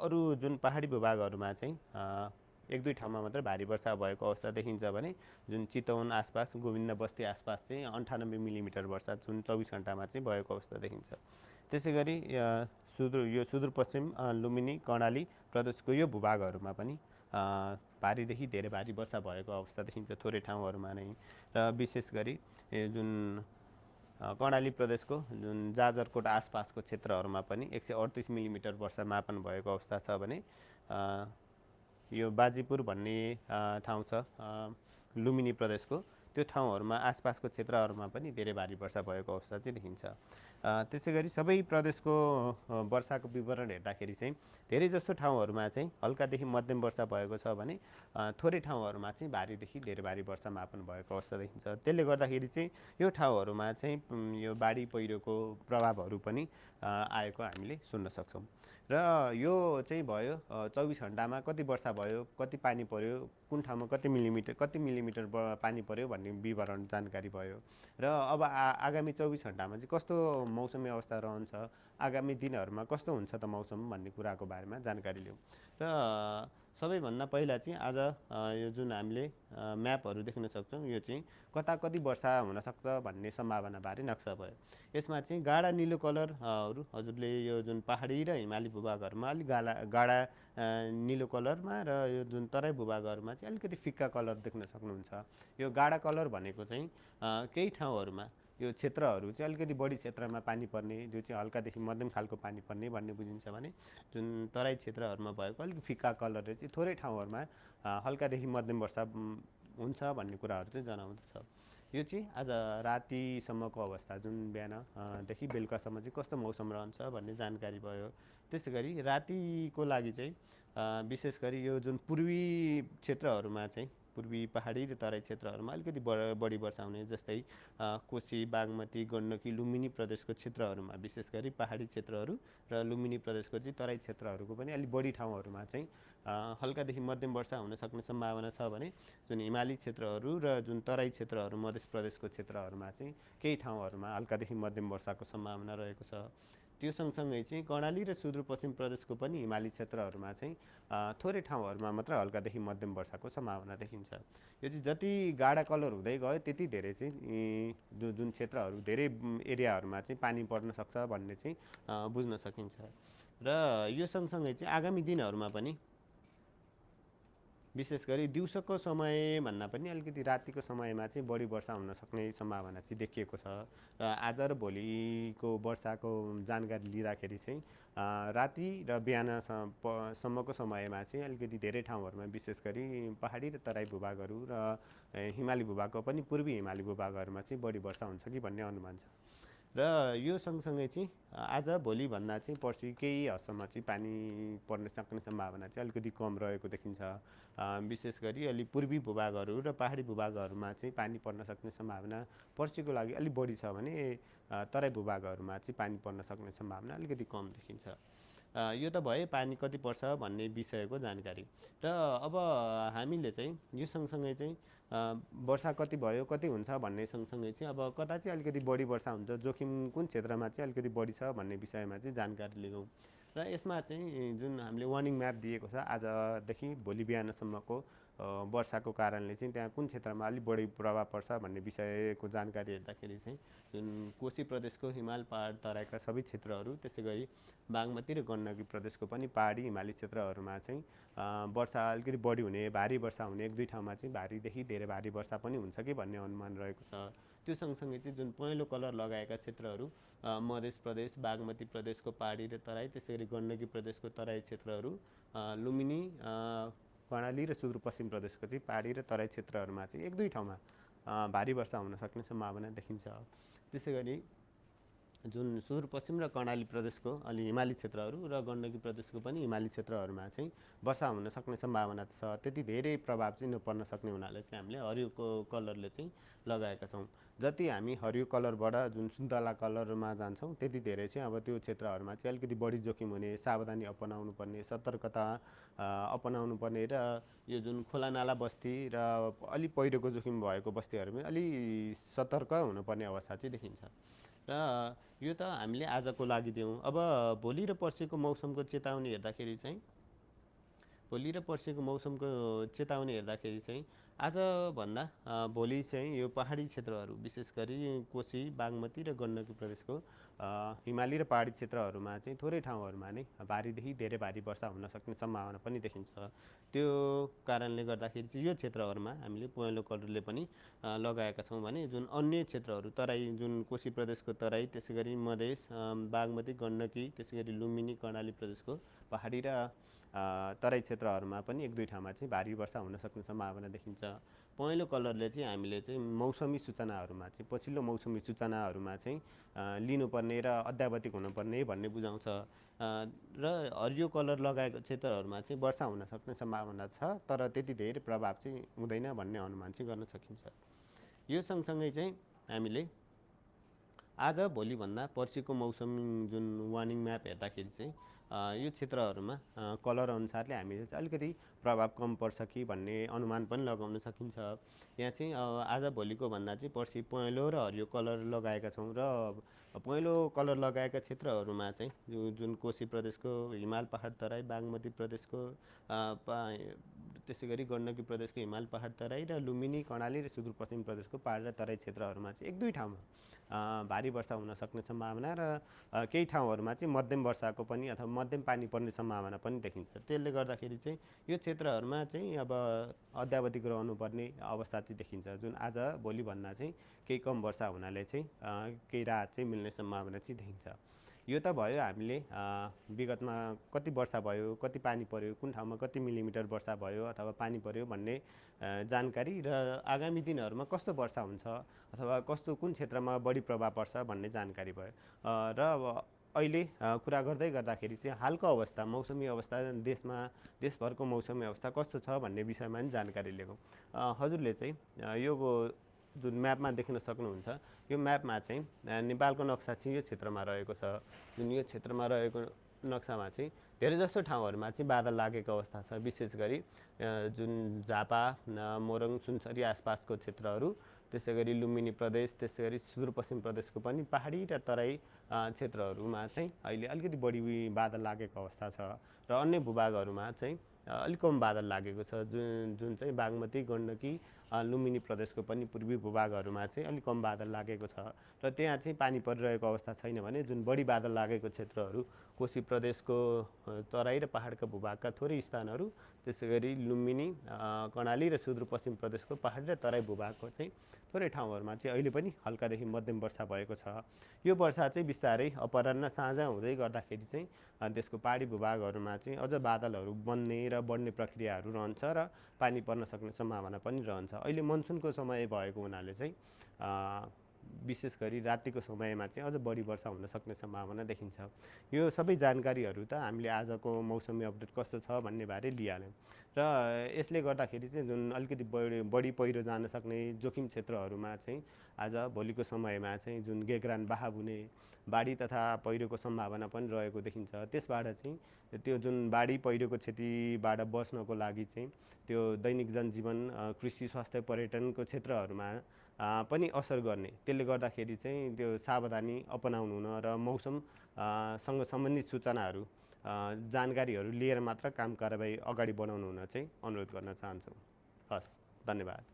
अरू जुन पहाडी भूभागहरूमा चाहिँ एक दुई ठाउँमा मात्र भारी वर्षा भएको अवस्था देखिन्छ भने जुन चितवन आसपास गोविन्द बस्ती आसपास चाहिँ 98 मिलिमिटर वर्षा जुन 24 घण्टामा चाहिँ भएको अवस्था देखिन्छ। त्यसै गरी यो सुदूरपश्चिम लुम्बिनी कर्णाली प्रदेशको यो भूभागहरूमा पनि भारीदेखि धेरै भारी वर्षा भएको अवस्था देखिन्छ थोरै ठाउँहरूमा नै। र विशेष गरी जुन कर्णाली प्रदेशको जुन जाजरकोट आसपासको क्षेत्रहरूमा पनि 138 मिलिमिटर वर्षा मापन भएको अवस्था छ भने यो बाजीपुर भन्ने ठाउँ छ लुम्बिनी प्रदेशको, त्यो ठाउँहरूमा आसपासको क्षेत्रहरूमा पनि धेरै भारी वर्षा भएको अवस्था चाहिँ देखिन्छ। त्यसै गरी सबै प्रदेशको वर्षाको विवरण हेर्दाखेरि चाहिँ धेरै जसो ठाउँहरूमा चाहिँ हल्कादेखि मध्यम वर्षा भएको छ भने थोरै ठाउँहरूमा चाहिँ भारीदेखि धेरै भारी वर्षा मापन भएको अवस्था देखिन्छ। त्यसले गर्दाखेरि चाहिँ यो ठाउँहरूमा चाहिँ यो बाढी पहिरोको प्रभावहरू पनि आएको हामीले सुन्न सक्छौँ। र यो चाहिँ भयो 24 घण्टामा कति वर्षा भयो, कति पानी पर्यो, कुन ठाउँमा कति मिलिमिटर पानी पर्यो भन्ने विवरण जानकारी भयो। र अब आगामी 24 घण्टामा चाहिँ कस्तो मौसमी अवस्था रहन्छ, आगामी दिनहरूमा कस्तो हुन्छ त मौसम भन्ने कुराको बारेमा जानकारी लिउँ। र सबैभन्दा पहिला चाहिँ आज यो जुन हामीले म्यापहरू देख्न सक्छौँ यो चाहिँ कति वर्षा हुनसक्छ भन्ने सम्भावनाबारे नक्सा भयो। यसमा चाहिँ गाढा निलो कलरहरू हजुरले यो जुन पहाडी र हिमाली भूभागहरूमा अलिक गाढा निलो कलरमा र यो जुन तराई भूभागहरूमा चाहिँ अलिकति फिक्का कलर देख्न सक्नुहुन्छ। यो गाढा कलर भनेको चाहिँ केही ठाउँहरूमा यो क्षेत्रहरू चाहिँ अलिकति बढी क्षेत्रमा पानी पर्ने, जो चाहिँ हल्कादेखि मध्यम खालको पानी पर्ने भन्ने बुझिन्छ भने जुन तराई क्षेत्रहरूमा भएको अलिक फिक्का कलरले चाहिँ थोरै ठाउँहरूमा हल्कादेखि मध्यम वर्षा हुन्छ भन्ने कुराहरू चाहिँ जनाउँदछ। यो चाहिँ आज रातिसम्मको अवस्था जुन बिहानदेखि बेलुकासम्म चाहिँ कस्तो मौसम रहन्छ भन्ने जानकारी भयो। त्यसै गरी रातिको लागि चाहिँ विशेष गरी यो जुन पूर्वी क्षेत्रहरूमा चाहिँ पूर्वी पहाडी र तराई क्षेत्रहरूमा अलिकति बढी वर्षा हुने, जस्तै कोशी, बागमती, गण्डकी, लुम्बिनी प्रदेशको क्षेत्रहरूमा विशेष गरी पहाडी क्षेत्रहरू र लुम्बिनी प्रदेशको चाहिँ तराई क्षेत्रहरूको पनि अलिक बढी ठाउँहरूमा चाहिँ हल्कादेखि मध्यम वर्षा हुन सक्ने सम्भावना छ भने जुन हिमाली क्षेत्रहरू र जुन तराई क्षेत्रहरू मध्य प्रदेशको क्षेत्रहरूमा चाहिँ केही ठाउँहरूमा हल्कादेखि मध्यम वर्षाको सम्भावना रहेको छ। त्यो सँगसँगै चाहिँ कर्णाली र सुदूरपश्चिम प्रदेशको पनि हिमाली क्षेत्रहरूमा चाहिँ थोरै ठाउँहरूमा मात्र हल्कादेखि मध्यम वर्षाको सम्भावना देखिन्छ। यो चाहिँ जति गाढा कलर हुँदै गयो त्यति धेरै चाहिँ जुन क्षेत्रहरू धेरै एरियाहरूमा चाहिँ पानी पर्न सक्छ भन्ने चाहिँ बुझ्न सकिन्छ। र यो सँगसँगै चाहिँ आगामी दिनहरूमा पनि विशेष गरी दिउँसोको समयभन्दा पनि अलिकति रातिको समयमा चाहिँ बढी वर्षा हुन सक्ने सम्भावना चाहिँ देखिएको छ। र आज र भोलिको वर्षाको जानकारी लिँदाखेरि चाहिँ राति र बिहानसम्मको समयमा चाहिँ अलिकति धेरै ठाउँहरूमा विशेष गरी पहाडी र तराई भूभागहरू र हिमाली भूभागको पनि पूर्वी हिमाली भूभागहरूमा चाहिँ बढी वर्षा हुन्छ कि भन्ने अनुमान छ। र यो सँगसँगै चाहिँ आज भोलिभन्दा चाहिँ पर्सि केही हदसम्म चाहिँ पानी पर्न सक्ने सम्भावना चाहिँ अलिकति कम रहेको देखिन्छ। विशेष गरी अलि पूर्वी भूभागहरू र पहाडी भूभागहरूमा चाहिँ पानी पर्न सक्ने सम्भावना पर्सिको लागि अलिक बढी छ भने तराई भूभागहरूमा चाहिँ पानी पर्न सक्ने सम्भावना अलिकति कम देखिन्छ। यो त भयो पानी कति पर्छ भन्ने विषयको जानकारी। र अब हामीले चाहिँ यो सँगसँगै चाहिँ वर्षा कति भयो कति हुन्छ भन्ने सँगसँगै चाहिँ अब कता चाहिँ अलिकति बढी वर्षा हुन्छ, जोखिम कुन क्षेत्रमा चाहिँ अलिकति बढी छ भन्ने विषयमा चाहिँ जानकारी लिगौँ। र यसमा चाहिँ जुन हामीले वार्निङ म्याप दिएको छ आजदेखि भोलि बिहानसम्मको वर्षाको कारणले चाहिँ त्यहाँ कुन क्षेत्रमा अलिक बढी प्रभाव पर्छ भन्ने विषयको जानकारी हेर्दाखेरि चाहिँ जुन कोशी प्रदेशको हिमाल पहाड तराईका सबै क्षेत्रहरू, त्यसै गरी बागमती र गण्डकी प्रदेशको पनि पहाडी हिमाली क्षेत्रहरूमा चाहिँ वर्षा अलिकति बढी हुने, भारी वर्षा हुने, एक दुई ठाउँमा चाहिँ भारीदेखि धेरै भारी वर्षा पनि हुन्छ कि भन्ने अनुमान रहेको छ। त्यो सँगसँगै चाहिँ जुन पहेँलो कलर लगाएका क्षेत्रहरू मध्य प्रदेश, बागमती प्रदेशको पहाडी र तराई, त्यसै गरी गण्डकी प्रदेशको तराई क्षेत्रहरू, लुम्बिनी, कर्णाली र सुदूरपश्चिम प्रदेशको चाहिँ पहाडी र तराई क्षेत्रहरूमा चाहिँ एक दुई ठाउँमा भारी वर्षा हुन सक्ने सम्भावना देखिन्छ। त्यसै गरी जुन सुदूरपश्चिम र कर्णाली प्रदेशको अलि हिमाली क्षेत्रहरू र गण्डकी प्रदेशको पनि हिमाली क्षेत्रहरूमा चाहिँ वर्षा हुन सक्ने सम्भावना छ। त्यति धेरै प्रभाव चाहिँ नपर्न सक्ने हुनाले चाहिँ हामीले हरियोको कलरले चाहिँ लगाएका छौँ। जति हामी हरियो कलरबाट जुन सुन्तला कलरमा जान्छौँ त्यति धेरै चाहिँ अब त्यो क्षेत्रहरूमा चाहिँ अलिकति बढी जोखिम हुने, सावधानी अपनाउनु पर्ने, सतर्कता अपनाउनु पर्ने र यो जुन खोलानाला बस्ती र अलि पहिरोको जोखिम भएको बस्तीहरूमा अलि सतर्क हुनुपर्ने अवस्था चाहिँ देखिन्छ। र यो त हामीले आजको लागि दियौँ। अब भोलि र पर्सिको मौसमको चेतावनी हेर्दाखेरि चाहिँ चेतावनी हेर्दाखेरि चाहिँ आजभन्दा भोलि चाहिँ यो पहाडी क्षेत्रहरू विशेष गरी कोशी, बागमती र गण्डकी प्रदेशको हिमाली र पहाडी क्षेत्रहरूमा चाहिँ थोरै ठाउँहरूमा नै भारीदेखि धेरै भारी वर्षा हुन सक्ने सम्भावना पनि देखिन्छ। त्यो कारणले गर्दाखेरि चाहिँ यो क्षेत्रहरूमा हामीले पहेँलो कलरले पनि लगाएका छौँ भने जुन अन्य क्षेत्रहरू तराई, जुन कोशी प्रदेशको तराई, त्यसै गरी मधेस, बागमती, गण्डकी, त्यसै गरी लुम्बिनी, कर्णाली प्रदेशको पहाडी र तराई क्षेत्रहरूमा पनि एक दुई ठाउँमा चाहिँ भारी वर्षा हुन सक्ने सम्भावना देखिन्छ। पहेँलो कलरले चाहिँ हामीले चाहिँ मौसमी सूचनाहरूमा चाहिँ पछिल्लो मौसमी सूचनाहरूमा चाहिँ लिनुपर्ने र अद्यावधिक हुनुपर्ने भन्ने बुझाउँछ। र हरियो कलर लगाएको क्षेत्रहरूमा चाहिँ वर्षा हुन सक्ने सम्भावना छ, तर त्यति धेरै प्रभाव चाहिँ हुँदैन भन्ने अनुमान चाहिँ गर्न सकिन्छ। यो सँगसँगै चाहिँ हामीले आज भोलिभन्दा पर्सिको मौसम जुन वार्निङ म्याप हेर्दाखेरि चाहिँ यो क्षेत्रहरूमा कलर अनुसारले हामीले चाहिँ अलिकति प्रभाव कम पर्छ कि भन्ने अनुमान पनि लगाउन सकिन्छ। यहाँ चाहिँ आज भोलिको भन्दा चाहिँ पर्सि पहेँलो र हरियो कलर लगाएका छौँ र पहेँलो कलर लगाएका क्षेत्रहरूमा चाहिँ जुन कोशी प्रदेशको हिमाल पहाड तराई, बागमती प्रदेशको त्यसै गरी गण्डकी प्रदेशको हिमाल पहाड तराई र लुम्बिनी, कर्णाली र सुदूरपश्चिम प्रदेशको पहाड र तराई क्षेत्रहरूमा चाहिँ एक दुई ठाउँमा भारी वर्षा हुन सक्ने सम्भावना र केही ठाउँहरूमा चाहिँ मध्यम वर्षाको पनि अथवा मध्यम पानी पर्ने सम्भावना पनि देखिन्छ। त्यसले गर्दाखेरि चाहिँ यो क्षेत्रहरूमा चाहिँ अब अद्यावधिक रहनुपर्ने अवस्था चाहिँ देखिन्छ, जुन आज भोलिभन्दा चाहिँ केही कम वर्षा हुनाले चाहिँ केही राहत चाहिँ मिल्ने सम्भावना चाहिँ देखिन्छ। यो त भयो हामीले विगतमा कति वर्षा भयो, कति पानी पर्यो, कुन ठाउँमा कति मिलिमिटर वर्षा भयो अथवा पानी पर्यो भन्ने जानकारी र आगामी दिनहरूमा कस्तो वर्षा हुन्छ अथवा कुन क्षेत्रमा बढी प्रभाव पर्छ भन्ने जानकारी भयो। र अब अहिले कुरा गर्दै गर्दाखेरि चाहिँ हालको अवस्था, मौसमी अवस्था देशभरको मौसमी अवस्था कस्तो छ भन्ने विषयमा पनि जानकारी लिएको। हजुरले चाहिँ यो जुन म्यापमा देख्न सक्नुहुन्छ, यो म्यापमा चाहिँ नेपालको नक्सा चाहिँ यो क्षेत्रमा रहेको छ। जुन यो क्षेत्रमा रहेको नक्सामा चाहिँ धेरै जसो ठाउँहरूमा चाहिँ बादल लागेको अवस्था छ। विशेष गरी जुन झापा, मोरङ, सुनसरी आसपासको क्षेत्रहरू, त्यसै गरी लुम्बिनी प्रदेश, त्यसै गरी सुदूरपश्चिम प्रदेशको पनि पहाडी र तराई क्षेत्रहरूमा चाहिँ अहिले अलिकति बढी बादल लागेको अवस्था छ र अन्य भूभागहरूमा चाहिँ अलिक कम बादल लागेको छ। जुन चाहिँ बागमती, गण्डकी, लुम्बिनी प्रदेशको पनि पूर्वी भूभागहरूमा चाहिँ अलिक कम बादल लागेको छ र त्यहाँ चाहिँ पानी परिरहेको अवस्था छैन भने जुन बढी बादल लागेको क्षेत्रहरू कोशी प्रदेशको तराई र पहाडका भूभागका थोरै स्थानहरू, त्यसै गरी लुम्बिनी, कर्णाली र सुदूरपश्चिम प्रदेशको पहाडी र तराई भूभागको चाहिँ थोरै ठाउँहरूमा चाहिँ अहिले पनि हल्कादेखि मध्यम वर्षा भएको छ। यो वर्षा चाहिँ बिस्तारै अपराह्न साँझ हुँदै गर्दाखेरि चाहिँ त्यसको पहाडी भूभागहरूमा चाहिँ अझ बादलहरू बन्ने र बढ्ने प्रक्रियाहरू रहन्छ र पानी पर्न सक्ने सम्भावना पनि रहन्छ। अहिले मनसुनको समय भएको हुनाले चाहिँ विशेष गरी रातिको समयमा चाहिँ अझ बढी वर्षा हुन सक्ने सम्भावना देखिन्छ। यो सबै जानकारीहरू त हामीले आजको मौसमी अपडेट कस्तो छ भन्ने बारे लिइहाल्यौँ र यसले गर्दाखेरि चाहिँ जुन अलिकति बढी पहिरो जान सक्ने जोखिम क्षेत्रहरूमा चाहिँ आज भोलिको समयमा चाहिँ जुन गेग्रान बहाव हुने, बाढी तथा पहिरोको सम्भावना पनि रहेको देखिन्छ। त्यसबाट चाहिँ त्यो जुन बाढी पहिरोको क्षतिबाट बच्नको लागि चाहिँ त्यो दैनिक जनजीवन, कृषि, स्वास्थ्य, पर्यटनको क्षेत्रहरूमा पनि असर गर्ने, त्यसले गर्दाखेरि चाहिँ त्यो सावधानी अपनाउनु हुन र मौसमसँग सम्बन्धित सूचनाहरू, जानकारीहरू लिएर मात्र काम कारबाही अगाडि बढाउनु हुन चाहिँ अनुरोध गर्न चाहन्छु। हस्, धन्यवाद।